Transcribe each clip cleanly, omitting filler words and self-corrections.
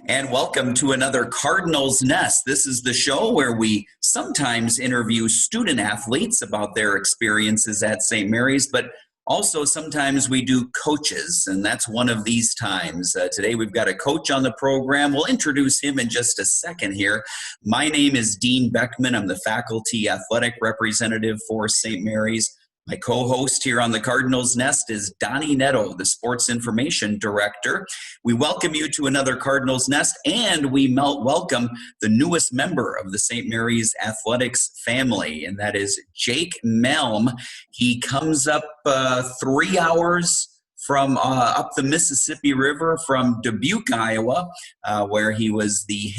And welcome to another Cardinals Nest. This is the show where we sometimes interview student athletes about their experiences at St. Mary's, but also sometimes we do coaches, and that's one of these times. Today we've got a coach on the program. We'll introduce him in just a second here. My name is Dean Beckman. I'm the faculty athletic representative for St. Mary's. My co-host here on the Cardinals Nest is Donny Nadeau, the sports information director. We welcome you to another Cardinals Nest, and we welcome the newest member of the St. Mary's athletics family, and that is Jake Malm. He comes up 3 hours from up the Mississippi River from Dubuque, Iowa, where he was the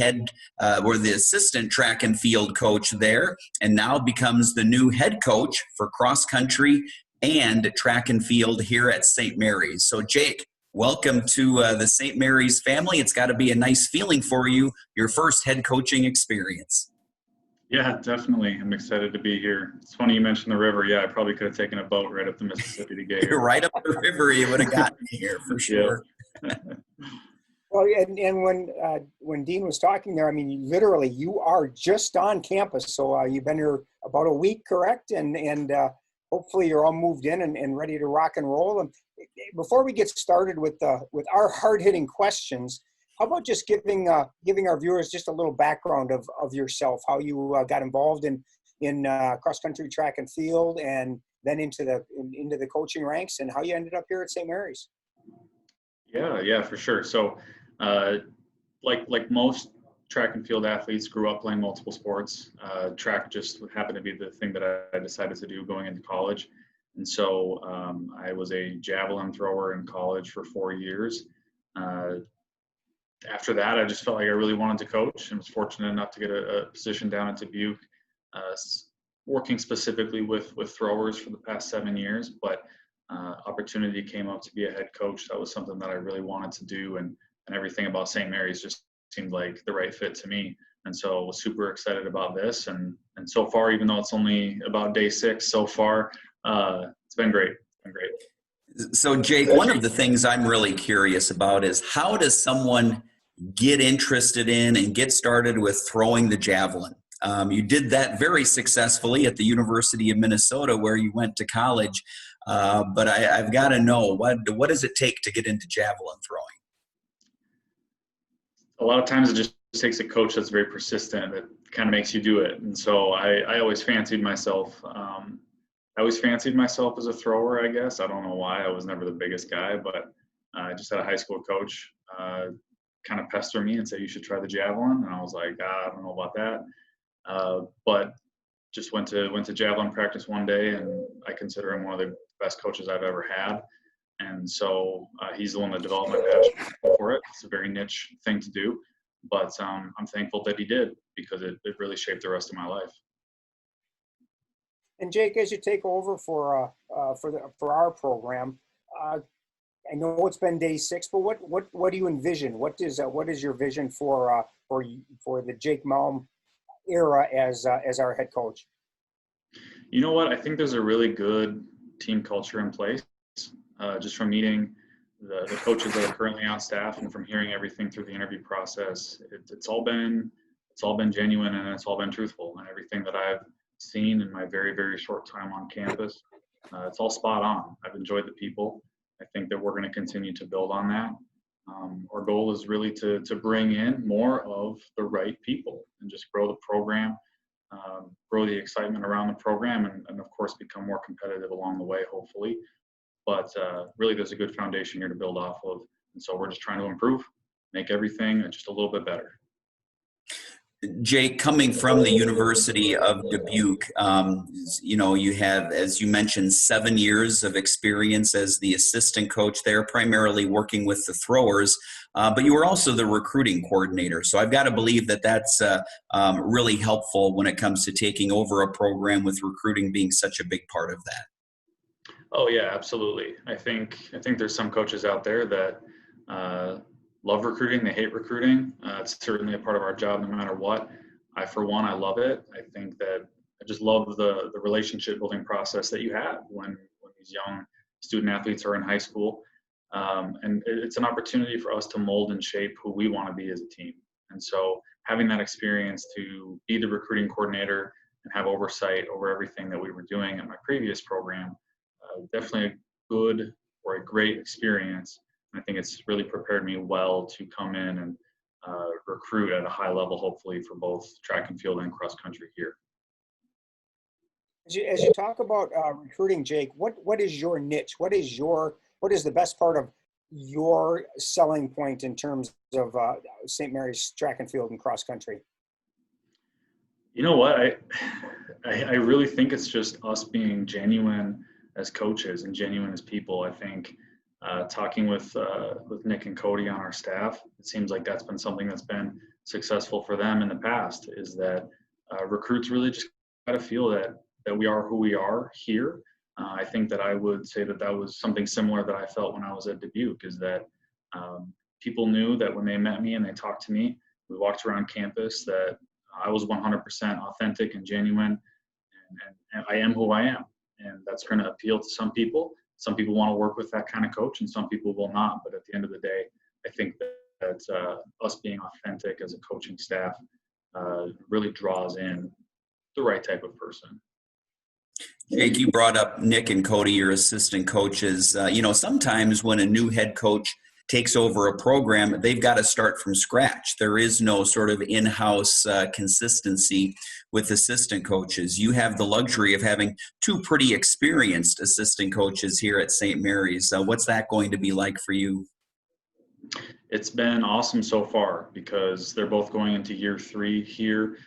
assistant track and field coach there, and now becomes the new head coach for cross country and track and field here at St. Mary's. So, Jake, welcome to the St. Mary's family. It's got to be a nice feeling for you, your first head coaching experience. Yeah, definitely. I'm excited to be here. It's funny you mentioned the river. Yeah, I probably could have taken a boat right up the Mississippi to get here. Right up the river, you would have gotten me here for sure. Yeah. Well, and when Dean was talking there, I mean, literally, you are just on campus. So you've been here about a week, correct? And hopefully you're all moved in and ready to rock and roll. And before we get started with our hard-hitting questions, how about just giving our viewers just a little background of yourself, how you got involved in cross-country track and field, and then into the coaching ranks, and how you ended up here at St. Mary's? Yeah, for sure. So, like most track and field athletes, grew up playing multiple sports. Track just happened to be the thing that I decided to do going into college, and so I was a javelin thrower in college for 4 years. After that, I just felt like I really wanted to coach, and was fortunate enough to get a position down at Dubuque, working specifically with throwers for the past 7 years. But opportunity came up to be a head coach. That was something that I really wanted to do, and everything about St. Mary's just seemed like the right fit to me. And so I was super excited about this. And so far, even though it's only about day 6 so far, it's been great. It's been great. So, Jake, one of the things I'm really curious about is how does someone get interested in and get started with throwing the javelin? You did that very successfully at the University of Minnesota, where you went to college. But I've got to know, what does it take to get into javelin throwing? A lot of times it just takes a coach that's very persistent, that kind of makes you do it. And so I always fancied myself. I always fancied myself as a thrower, I guess. I don't know why. I was never the biggest guy, but I just had a high school coach kind of pester me and say, you should try the javelin. And I was like, I don't know about that. But just went to javelin practice one day, and I consider him one of the best coaches I've ever had. And so he's the one that developed my passion for it. It's a very niche thing to do, but I'm thankful that he did, because it really shaped the rest of my life. And Jake, as you take over for our program, I know it's been day 6, but what do you envision? What is your vision for the Jake Malm era as our head coach? You know what? I think there's a really good team culture in place. Just from meeting the coaches that are currently on staff, and from hearing everything through the interview process, it's all been genuine, and it's all been truthful. And everything that I've seen in my very, very short time on campus, it's all spot on. I've enjoyed the people. I think that we're going to continue to build on that. Our goal is really to bring in more of the right people and just grow the program, grow the excitement around the program, and of course become more competitive along the way, hopefully. But really, there's a good foundation here to build off of. And so we're just trying to improve, make everything just a little bit better. Jake, coming from the University of Dubuque, you have, as you mentioned, 7 years of experience as the assistant coach there, primarily working with the throwers, but you were also the recruiting coordinator. So I've got to believe that that's really helpful when it comes to taking over a program, with recruiting being such a big part of that. Oh yeah, absolutely. I think there's some coaches out there that love recruiting, they hate recruiting. It's certainly a part of our job no matter what. For one, I love it. I think that I just love the relationship building process that you have when these young student athletes are in high school. And it's an opportunity for us to mold and shape who we want to be as a team. And so having that experience to be the recruiting coordinator and have oversight over everything that we were doing at my previous program, definitely a good or a great experience. And I think it's really prepared me well to come in and recruit at a high level, hopefully, for both track and field and cross country here. As you talk about recruiting, Jake, what is your niche? What is the best part of your selling point in terms of St. Mary's track and field and cross country? You know what? I really think it's just us being genuine as coaches and genuine as people. I think talking with Nick and Cody on our staff, it seems like that's been something that's been successful for them in the past, is that recruits really just got to feel that we are who we are here. I think that I would say that was something similar that I felt when I was at Dubuque, is that people knew that when they met me and they talked to me, we walked around campus, that I was 100% authentic and genuine, and I am who I am. And that's going to appeal to some people. Some people want to work with that kind of coach, and some people will not. But at the end of the day, I think that us being authentic as a coaching staff really draws in the right type of person. Jake, you brought up Nick and Cody, your assistant coaches. Sometimes when a new head coach takes over a program, they've got to start from scratch. There is no sort of in-house consistency with assistant coaches. You have the luxury of having two pretty experienced assistant coaches here at St. Mary's. What's that going to be like for you? It's been awesome so far, because they're both going into year 3 here.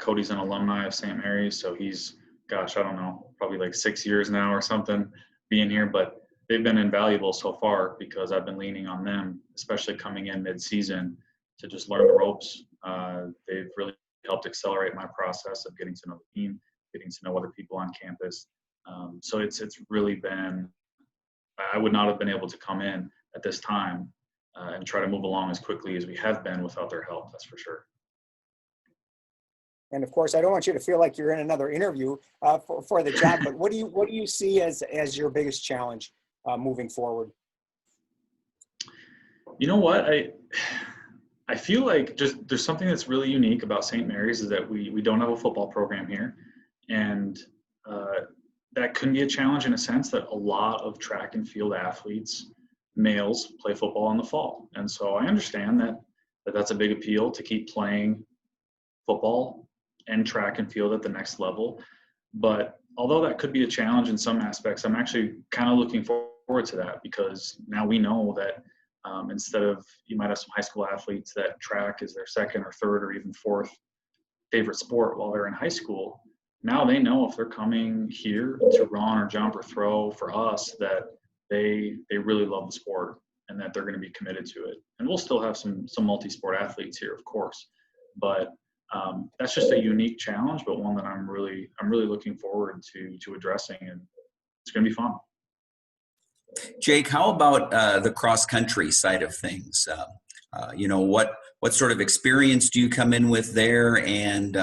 Cody's an alumni of St. Mary's, so he's, gosh, I don't know, probably like 6 years now or something being here, but they've been invaluable so far because I've been leaning on them, especially coming in mid-season, to just learn the ropes. They've really helped accelerate my process of getting to know the team, getting to know other people on campus. So it's really been, I would not have been able to come in at this time and try to move along as quickly as we have been without their help, that's for sure. And of course, I don't want you to feel like you're in another interview for the job, but what do you see as your biggest challenge moving forward? You know what? I feel like there's something that's really unique about St. Mary's, is that we don't have a football program here. And that can be a challenge in a sense, that a lot of track and field athletes, males, play football in the fall. And so I understand that that's a big appeal to keep playing football and track and field at the next level. But although that could be a challenge in some aspects, I'm actually kind of looking forward to that, because now we know that instead of, you might have some high school athletes that track is their second or third or even fourth favorite sport while they're in high school. Now they know if they're coming here to run or jump or throw for us, that they really love the sport and that they're going to be committed to it. And we'll still have some multi-sport athletes here, of course, but that's just a unique challenge, but one that I'm really looking forward to addressing, and it's going to be fun. Jake, how about the cross-country side of things? What sort of experience do you come in with there, and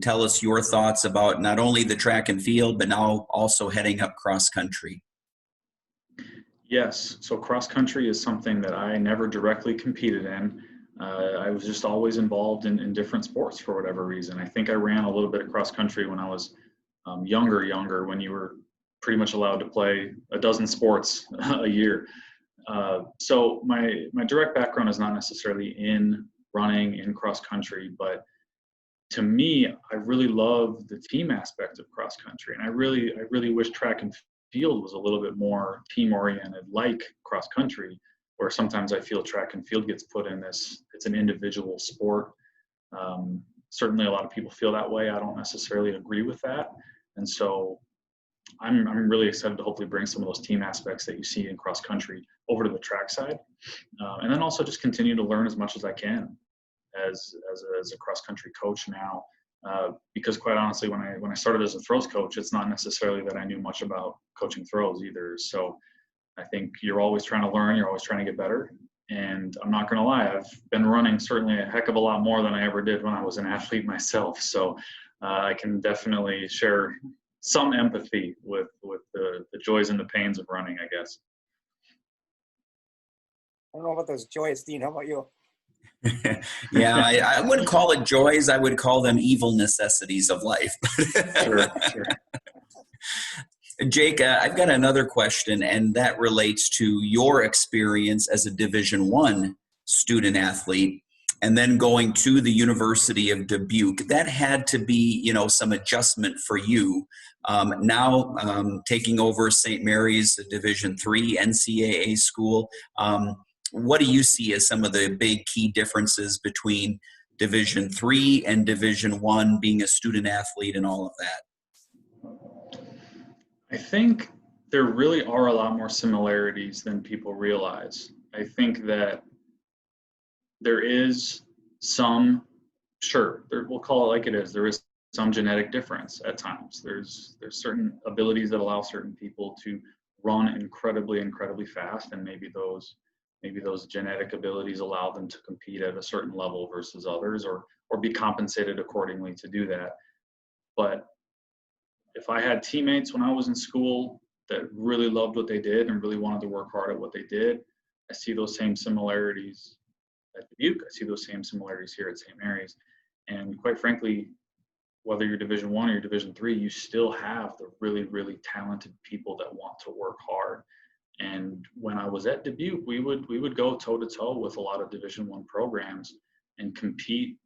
tell us your thoughts about not only the track and field, but now also heading up cross-country? Yes, so cross-country is something that I never directly competed in. I was just always involved in different sports for whatever reason. I think I ran a little bit of cross country when I was younger, when you were pretty much allowed to play a dozen sports a year. So my direct background is not necessarily in running, in cross country, but to me, I really love the team aspect of cross country. And I really wish track and field was a little bit more team oriented, like cross country, where sometimes I feel track and field gets put in this, it's an individual sport. Certainly a lot of people feel that way. I don't necessarily agree with that. And so I'm really excited to hopefully bring some of those team aspects that you see in cross country over to the track side. And then also just continue to learn as much as I can as a cross country coach now. Because quite honestly, when I started as a throws coach, it's not necessarily that I knew much about coaching throws either. So I think you're always trying to learn, you're always trying to get better. And I'm not going to lie, I've been running certainly a heck of a lot more than I ever did when I was an athlete myself. So I can definitely share some empathy with the joys and the pains of running, I guess. don't know about those joys, Dean. How about you? Yeah, I wouldn't call it joys. I would call them evil necessities of life. Sure, sure. Jake, I've got another question, and that relates to your experience as a Division I student athlete, and then going to the University of Dubuque. That had to be, some adjustment for you. Now, taking over St. Mary's, a Division III NCAA school, what do you see as some of the big key differences between Division III and Division I, being a student athlete and all of that? I think there really are a lot more similarities than people realize. I think that there is some, we'll call it like it is, there is some genetic difference at times. There's certain abilities that allow certain people to run incredibly fast, and maybe those genetic abilities allow them to compete at a certain level versus others, or be compensated accordingly to do that. But if I had teammates when I was in school that really loved what they did and really wanted to work hard at what they did, I see those same similarities at Dubuque. I see those same similarities here at St. Mary's. And quite frankly, whether you're Division I or you're Division III, you still have the really talented people that want to work hard. And when I was at Dubuque, we would go toe to toe with a lot of Division I programs and compete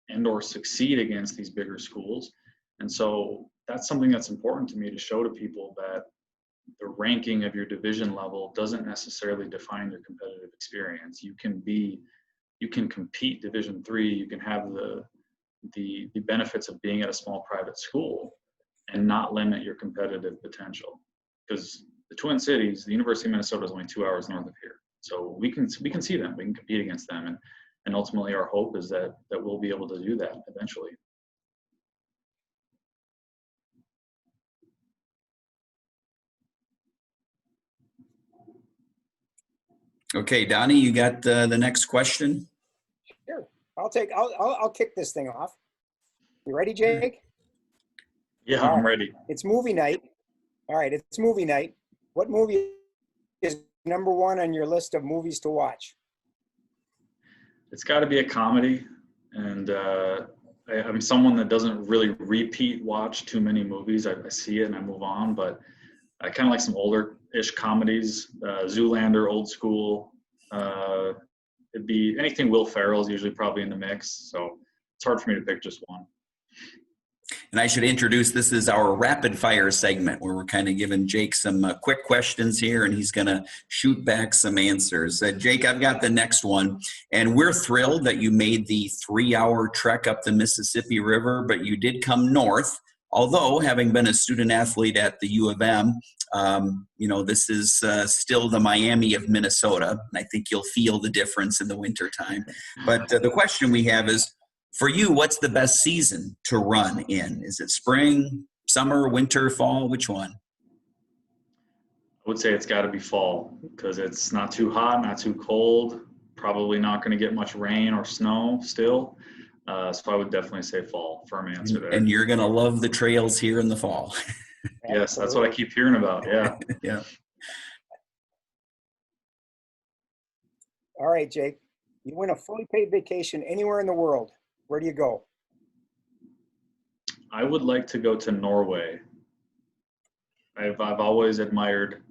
and or succeed against these bigger schools. And so that's something that's important to me, to show to people that the ranking of your division level doesn't necessarily define your competitive experience. You can compete Division III, you can have the benefits of being at a small private school and not limit your competitive potential. Because the Twin Cities, the University of Minnesota is only 2 hours north of here. So we can see them, we can compete against them. And ultimately our hope is that we'll be able to do that eventually. Okay, Donnie, you got the next question? Sure. I'll kick this thing off. You ready, Jake? Yeah, All I'm right. ready. It's movie night. All right, it's movie night. What movie is number one on your list of movies to watch? It's got to be a comedy. And I'm someone that doesn't really repeat watch too many movies. I see it and I move on, but I kind of like some older-ish comedies. Zoolander, old school. It'd be anything Will Ferrell's usually probably in the mix. So it's hard for me to pick just one. And I should introduce, this is our rapid fire segment where we're kind of giving Jake some quick questions here, and he's going to shoot back some answers. Jake, I've got the next one, and we're thrilled that you made the 3-hour trek up the Mississippi River, but you did come north. Although, having been a student athlete at the U of M, this is still the Miami of Minnesota. I think you'll feel the difference in the wintertime. But the question we have is, for you, what's the best season to run in? Is it spring, summer, winter, fall? Which one? I would say it's got to be fall, because it's not too hot, not too cold, probably not going to get much rain or snow still. So I would definitely say fall. Firm answer there. And you're going to love the trails here in the fall. Yes, that's what I keep hearing about. Yeah. Yeah. All right, Jake. You win a fully paid vacation anywhere in the world. Where do you go? I would like to go to Norway. I've always admired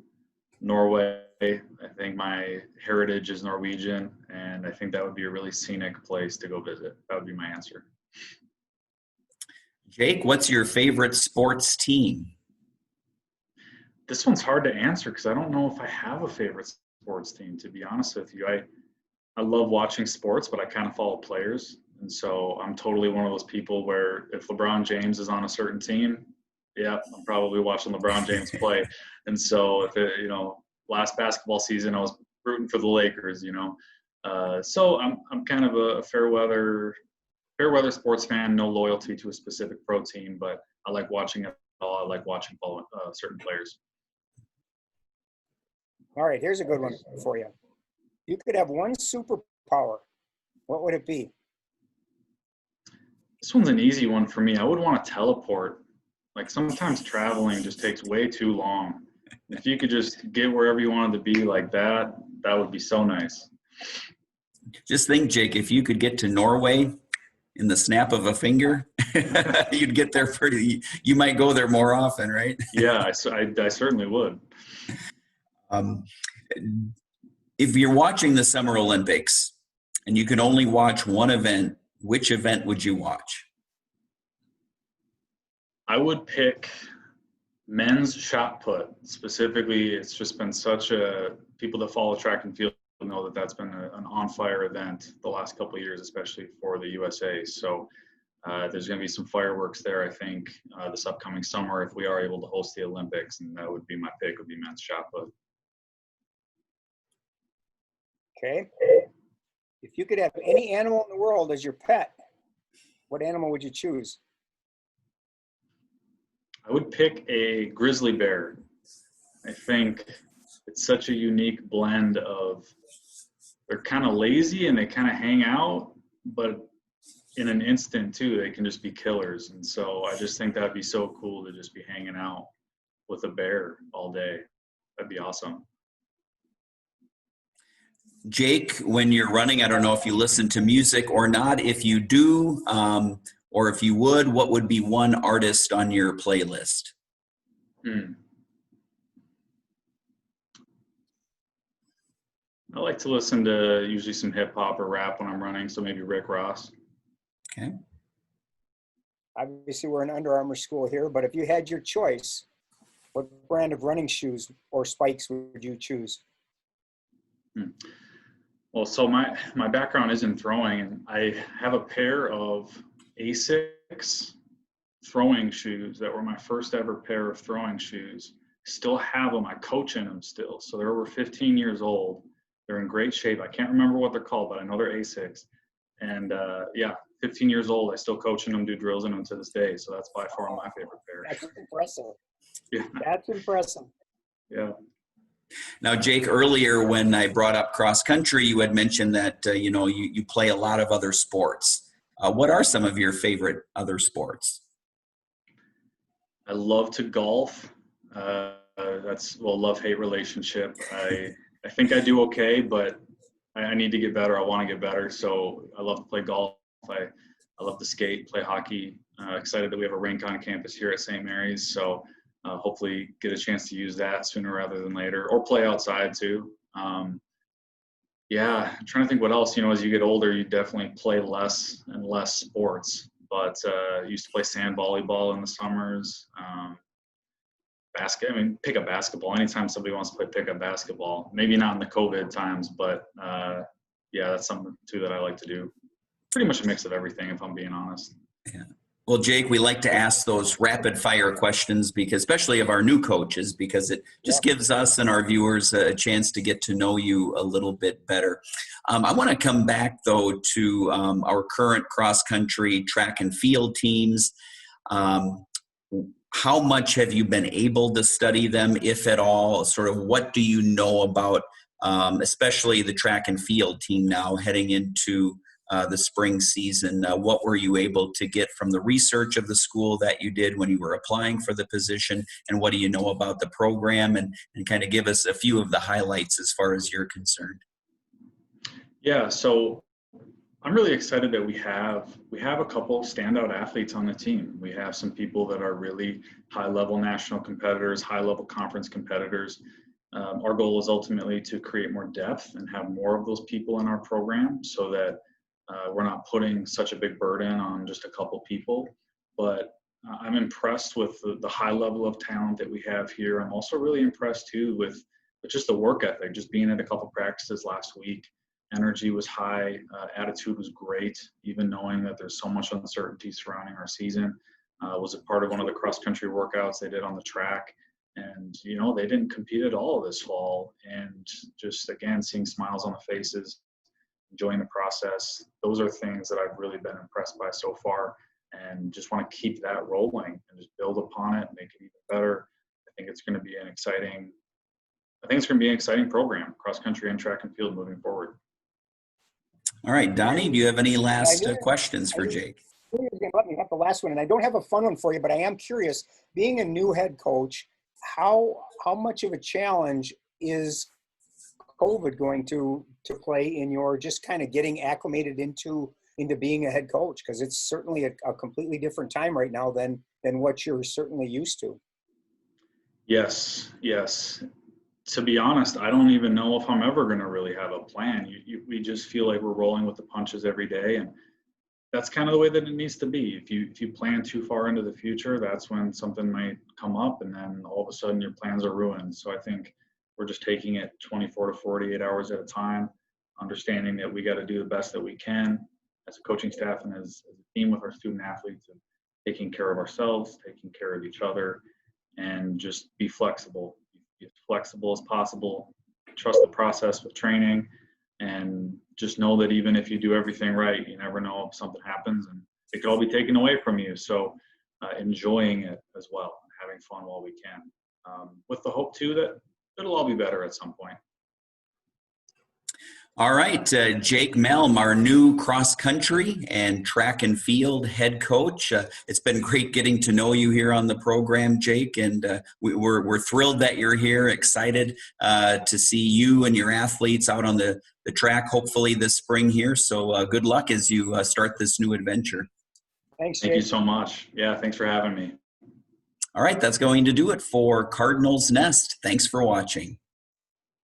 Norway. I think my heritage is Norwegian, and I think that would be a really scenic place to go visit. That would be my answer. Jake, what's your favorite sports team? This one's hard to answer because I don't know if I have a favorite sports team, to be honest with you. I love watching sports, but I kind of follow players. And so I'm totally one of those people where if LeBron James is on a certain team, yeah, I'm probably watching LeBron James play. And so if it, last basketball season, I was rooting for the Lakers, So I'm kind of a fair weather sports fan, no loyalty to a specific pro team, but I like watching it all. I like watching certain players. All right, here's a good one for you. You could have one superpower. What would it be? This one's an easy one for me. I would want to teleport. Like sometimes traveling just takes way too long. If you could just get wherever you wanted to be like that, that would be so nice. Just think, Jake, if you could get to Norway in the snap of a finger, you'd get there you might go there more often, right? Yeah, I certainly would. Um, if you're watching the Summer Olympics and you can only watch one event, which event would you watch? I would pick men's shot put. Specifically, it's just been people that follow track and field know that that's been an on-fire event the last couple of years, especially for the USA. So there's going to be some fireworks there, I think, this upcoming summer if we are able to host the Olympics, and that would be my pick, would be men's shot put. Okay. If you could have any animal in the world as your pet, what animal would you choose? I would pick a grizzly bear. I think it's such a unique blend of, they're kind of lazy and they kind of hang out, but in an instant too, they can just be killers. And so I just think that'd be so cool to just be hanging out with a bear all day. That'd be awesome. Jake, when you're running, I don't know if you listen to music or not. If you do, or if you would, what would be one artist on your playlist? I like to listen to usually some hip hop or rap when I'm running, so maybe Rick Ross. Okay. Obviously, we're an Under Armour school here, but if you had your choice, what brand of running shoes or spikes would you choose? Well, so my background is in throwing, and I have a pair of Asics throwing shoes that were my first ever pair of throwing shoes. Still have them. I coach in them still. So they're over 15 years old. They're in great shape. I can't remember what they're called, but I know they're Asics. And 15 years old, I still coach in them, do drills in them to this day. So that's by far my favorite pair. That's impressive. Yeah. That's impressive. Yeah. Now, Jake, earlier when I brought up cross country, you had mentioned that, you play a lot of other sports. What are some of your favorite other sports? I love to golf. That's love-hate relationship. I think I do okay, but I need to get better. I want to get better. So I love to play golf. I love to skate, play hockey. Excited that we have a rink on campus here at St. Mary's. So hopefully get a chance to use that sooner rather than later, or play outside too. I'm trying to think what else. As you get older, you definitely play less and less sports. But I used to play sand volleyball in the summers. Pick up basketball. Anytime somebody wants to play pickup basketball, maybe not in the COVID times, but that's something too that I like to do. Pretty much a mix of everything, if I'm being honest. Yeah. Well, Jake, we like to ask those rapid fire questions because, especially of our new coaches, because it just gives us and our viewers a chance to get to know you a little bit better. I want to come back though to our current cross country track and field teams. How much have you been able to study them, if at all? Sort of what do you know about, especially the track and field team now heading into the spring season? What were you able to get from the research of the school that you did when you were applying for the position? And what do you know about the program? And kind of give us a few of the highlights as far as you're concerned. Yeah, so I'm really excited that we have a couple of standout athletes on the team. We have some people that are really high-level national competitors, high-level conference competitors. Our goal is ultimately to create more depth and have more of those people in our program so that we're not putting such a big burden on just a couple people. But I'm impressed with the high level of talent that we have here. I'm also really impressed too with just the work ethic, just being at a couple practices last week. Energy was high, attitude was great, even knowing that there's so much uncertainty surrounding our season. Was a part of one of the cross-country workouts they did on the track. And, they didn't compete at all this fall. And just, again, seeing smiles on the faces, enjoying the process, those are things that I've really been impressed by so far. And just want to keep that rolling and just build upon it, make it even better. I think it's going to be an exciting program, cross-country and track and field moving forward. All right, Donnie, do you have any last questions for Jake? Let me have the last one, and I don't have a fun one for you, but I am curious. Being a new head coach, how much of a challenge is COVID going to play in your just kind of getting acclimated into being a head coach? Because it's certainly a completely different time right now than what you're certainly used to. Yes, yes. To be honest, I don't even know if I'm ever going to really have a plan. We just feel like we're rolling with the punches every day, and that's kind of the way that it needs to be. If you plan too far into the future, that's when something might come up, and then all of a sudden your plans are ruined. So I think we're just taking it 24 to 48 hours at a time, understanding that we got to do the best that we can as a coaching staff and as a team with our student athletes, and taking care of ourselves, taking care of each other, and just be flexible. Be as flexible as possible. Trust the process with training, and just know that even if you do everything right, you never know if something happens and it could all be taken away from you. So enjoying it as well, having fun while we can, with the hope too that it'll all be better at some point. All right, Jake Malm, our new cross country and track and field head coach. It's been great getting to know you here on the program, Jake, and we're thrilled that you're here. Excited to see you and your athletes out on the track, hopefully this spring here. So good luck as you start this new adventure. Thanks, Jake. Thank you so much. Yeah, thanks for having me. All right, that's going to do it for Cardinals Nest. Thanks for watching.